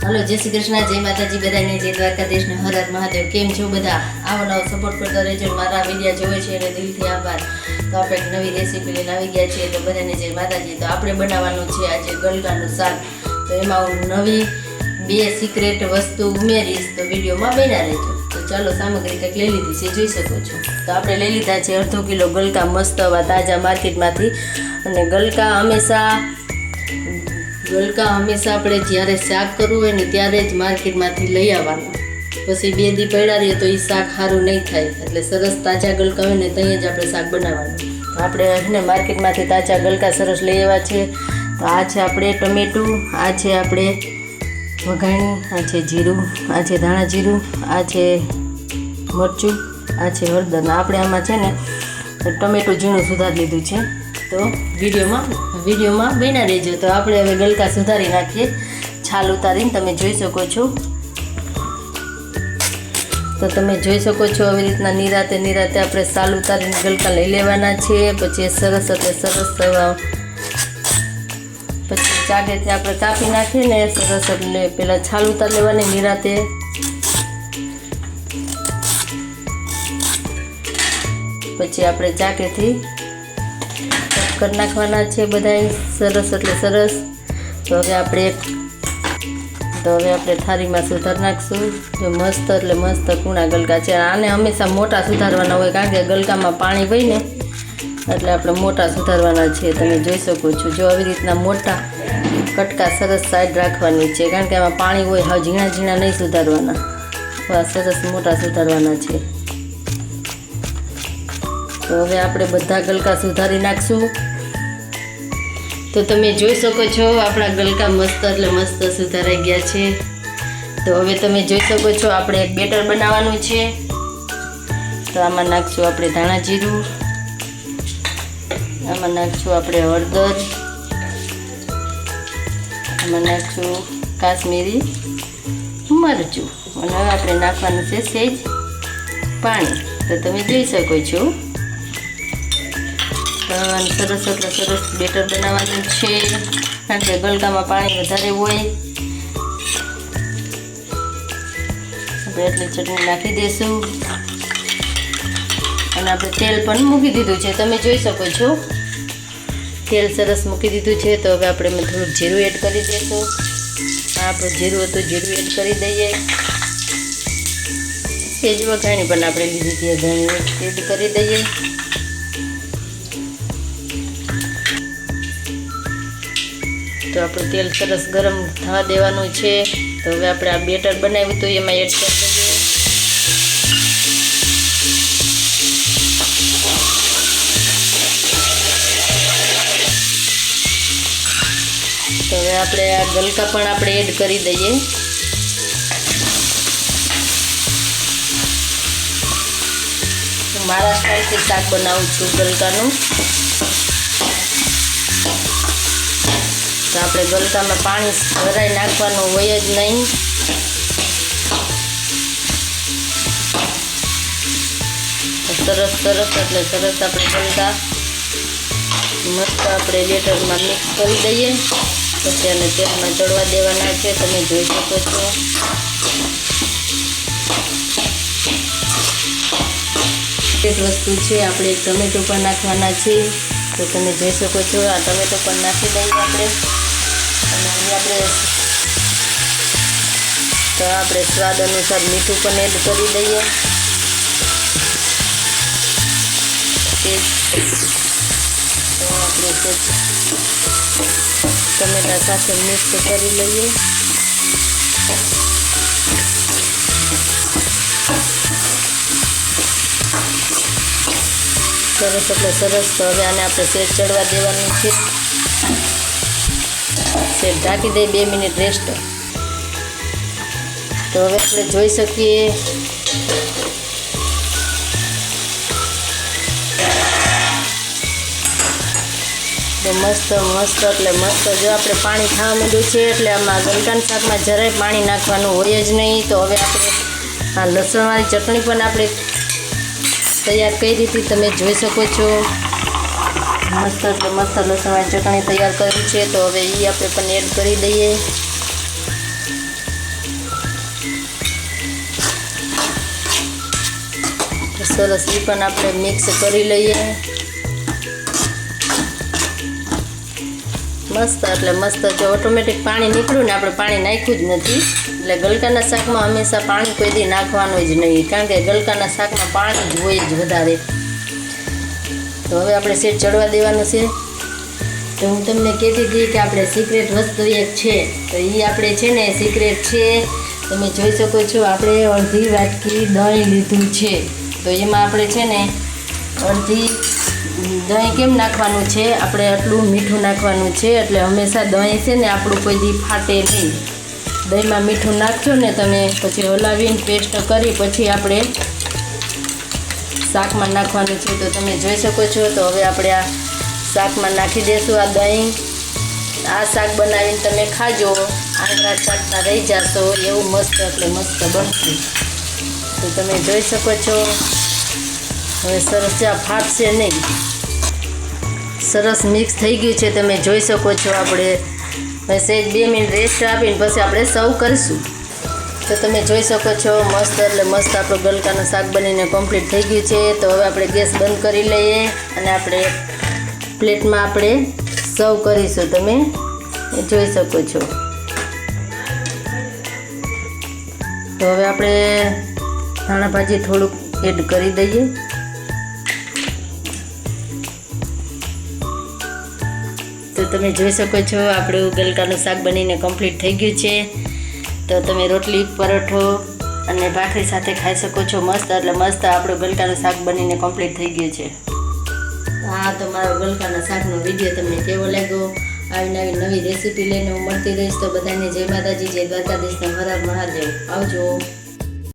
Hello जय श्री कृष्ण जय माताजी बधाने जय द्वारकाधीश ने हर हर महादेव। केम छो बधा? आवो नવો सपोर्ट करता रहेजो। मारा विडियो जोवे छे एने दिलथी आभार। तो આપણે એક નવી રેસીપી લઈને આવી ગયા છીએ। તો બધાને જય માતાજી। તો આપણે બનાવવાનું છે આજે ગલકાનું શાક। તો એમાં હું નવી બે સિક્રેટ વસ્તુ ઉમેરીશ, તો વિડીયોમાં બન્યા રહેજો। તો ચાલો સામગ્રી કંઈક લઈ લીધી છે, જોઈ શકો છો। તો આપણે લઈ લીધા છે અડધો કિલો ગલકા, મસ્ત એવા તાજા માર્કેટમાંથી। અને ગલકા હંમેશા આપણે જ્યારે શાક કરવું હોય ને ત્યારે જ માર્કેટમાંથી લઈ આવવાનું। પછી 2 દી પડ્યા રહીએ તો એ શાક સારું નહીં થાય। એટલે સરસ તાજા ગલકા હોય ને ત્યાં જ આપણે શાક બનાવવાનું। તો આપણે ને માર્કેટમાંથી તાજા ગલકા સરસ લઈ આવ્યા છે। તો આ છે આપણે ટમેટું, આ છે આપણે વઘાણી, આ છે જીરું, આ છે ધાણા જીરું, આ છે મરચું, આ છે હળદર। આપણે આમાં છે ને ટમેટું ઝીણું સુધારી લીધું છે। તો વિડીયોમાં બન્યા રહેજો। તો આપણે હવે ગલકા સુધારી નાખીએ, છાલ ઉતારીને તમે જોઈ શકો છો। તો તમે જોઈ શકો છો આવી રીતના નિરાતે આપણે છાલ ઉતારીને ગલકા લઈ લેવાના છે। પછી સરસ એટલે સરસ એવા પછી ચાકેથી આપણે કાપી નાખીએ ને સરસ એટલે પહેલાં છાલ ઉતારી લેવાની નિરાતે। પછી આપણે ચાકેથી કરી નાખવાના છે બધા સરસ એટલે સરસ। તો હવે આપણે થાળીમાં સુધારી નાખશું। જો મસ્ત એટલે મસ્ત કૂણા ગલકા છે। આને હંમેશા મોટા સુધારવાના હોય, કારણ કે ગલકામાં પાણી હોય ને એટલે આપણે મોટા સુધારવાના છે। તમે જોઈ શકો છો, જો આવી રીતના મોટા કટકા સરસ સાઈડ રાખવાની છે, કારણ કે આમાં પાણી હોય। હવે ઝીણા ઝીણા નહીં સુધારવાના, સરસ મોટા સુધારવાના છે। તો હવે આપણે બધા ગલકા સુધારી નાખશું। તો તમે જોઈ શકો છો આપણા ગલકા મસ્ત એટલે મસ્ત સુધારાઈ ગયા છે। તો હવે તમે જોઈ શકો છો આપણે એક બેટર બનાવવાનું છે। તો આમાં નાખશું આપણે ધાણા જીરું, આમાં નાખશું આપણે હળદર, આમાં નાખશું કાશ્મીરી મરચું, અને હવે આપણે નાખવાનું છે સહેજ પાણી। તો તમે જોઈ શકો છો સરસ એટલે સરસ બેટર બનાવવાનું છે, કારણ કે ગલકામાં પાણી વધારે હોય। આપણે એટલી ચટણી નાખી દઈશું, અને આપણે તેલ પણ મૂકી દીધું છે। તમે જોઈ શકો છો તેલ સરસ મૂકી દીધું છે। તો હવે આપણે થોડુંક જીરું એડ કરી દઈશું। આપણું જીરું હતું, જીરું એડ કરી દઈએ। સેજ વઘાણી પણ આપણે લીધી હતી, ધાણી એડ કરી દઈએ। તો આપણું તેલ સરસ ગરમ થવા દેવાનું છે। તો હવે આપણે આ બેટર બનાવ્યું તો એમાં એડ કરી દઈએ। તો હવે આપણે આ ગલકા પણ આપણે એડ કરી દઈએ। મારા સ્ટાઈલથી શાક બનાવું છું ગલકાનું। તો આપણે ગલકામાં પાણી ભરાઈ નાખવાનું હોય જ નહીં। સરસ એટલે સરસ આપણે ગલકા મસ્ત આપણે બેટરમાં મિક્સ કરી દઈએ। પછી આને તેલમાં ચડવા દેવાના છે। તમે જોઈ શકો છો એક વસ્તુ છે, આપણે એક ટમેટું પણ નાખવાના છે। તો તમે જોઈ શકો છો આ ટમેટો પણ નાખી દઈએ આપણે। અને અહીં આપણે સ્વાદ અનુસાર મીઠું પણ એડ કરી દઈએ। તો આપણે ટમેટા સાથે મિક્સ કરી લઈએ। સરસ એટલે સરસ। તો હવે આને આપણે સેજ ચડવા દેવાનું છે। સેજ ઢાંકી દઈએ 2 મિનિટ રેસ્ટ। તો હવે આપણે જોઈ શકીએ તો મસ્ત એટલે મસ્ત જો આપણે પાણી ખાવા માંડ્યું છે, એટલે આમાં ગલકાના શાકમાં જરાય પાણી નાખવાનું હોય જ નહીં। તો હવે આપણે આ લસણવાળી ચટણી પણ આપણે તૈયાર કરી દીધી, તમે જોઈ શકો છો મસ્ત એટલે મસ્ત લસણવાળી ચટણી તૈયાર કરી છે। તો હવે એ આપણે પણ એડ કરી દઈએ। સરસ એ પણ આપણે મિક્સ કરી લઈએ. મસ્ત એટલે મસ્ત. જો ઓટોમેટિક પાણી નીકળ્યું ને, આપણે પાણી નાખ્યું જ નથી. એટલે ગલકાના શાકમાં હંમેશા પાણી કોઈ દી નાખવાનું જ નહીં, કારણ કે ગલકાના શાકમાં પાણી જ હોય જ વધારે. તો હવે આપણે સેટ ચડવા દેવાનું છે. તો હું તમને કહેતી હતી કે આપણે સિક્રેટ વસ્તુ એક છે, તો એ આપણે છે ને સિક્રેટ છે. તમે જોઈ શકો છો, આપણે અડધી વાટકી દહીં લીધું છે. તો એમાં આપણે છે ને અડધી દહીં કેમ નાખવાનું છે, આપણે આટલું મીઠું નાખવાનું છે. એટલે હંમેશા દહીં છે ને આપણું કોઈ દી ફાટે નહીં. દહીંમાં મીઠું નાખજો ને તમે, પછી હલાવીને પેસ્ટ કરી પછી આપણે શાકમાં નાખવાનું છે. તો તમે જોઈ શકો છો. તો હવે આપણે આ શાકમાં નાખી દઈશું આ દહીં. આ શાક બનાવીને તમે ખાજો, આંગળા ચાટતા રહી જશો, એવું મસ્ત એટલે મસ્ત બનશે. તો તમે જોઈ શકો છો. હવે સરસ છે, આ ફાટશે નહીં. સરસ મિક્સ થઈ ગયું છે, તમે જોઈ શકો છો. આપણે હવે સહેજ 2 મિનિટ રેસ્ટ આપીને પછી આપણે સર્વ કરીશું. તો તમે જોઈ શકો છો, મસ્ત એટલે મસ્ત આપણું ગલકાનું શાક બનીને કમ્પ્લીટ થઈ ગયું છે. તો હવે આપણે ગેસ બંધ કરી લઈએ અને આપણે પ્લેટમાં આપણે સર્વ કરીશું. તમે જોઈ શકો છો. તો હવે આપણે ધાણા ભાજી થોડુંક એડ કરી દઈએ. તો તમે જોઈ શકો છો, આપણું ગલકાનું શાક બનીને કમ્પ્લીટ થઈ ગયું છે. તો તમે રોટલી, પરોઠો અને ભાખરી સાથે ખાઈ શકો છો. મસ્ત એટલે મસ્ત આપણું ગલકાનું શાક બનીને કમ્પ્લીટ થઈ ગયું છે. હા, તો મારો ગલકાના શાકનો વિડીયો તમને કેવો લાગ્યો? આવી નવી રેસીપી લઈને હું મળતી રહીશ. તો બધાને જય માતાજી, જય દ્વારકાધીશ, હર હર મહાદેવ. આવજો.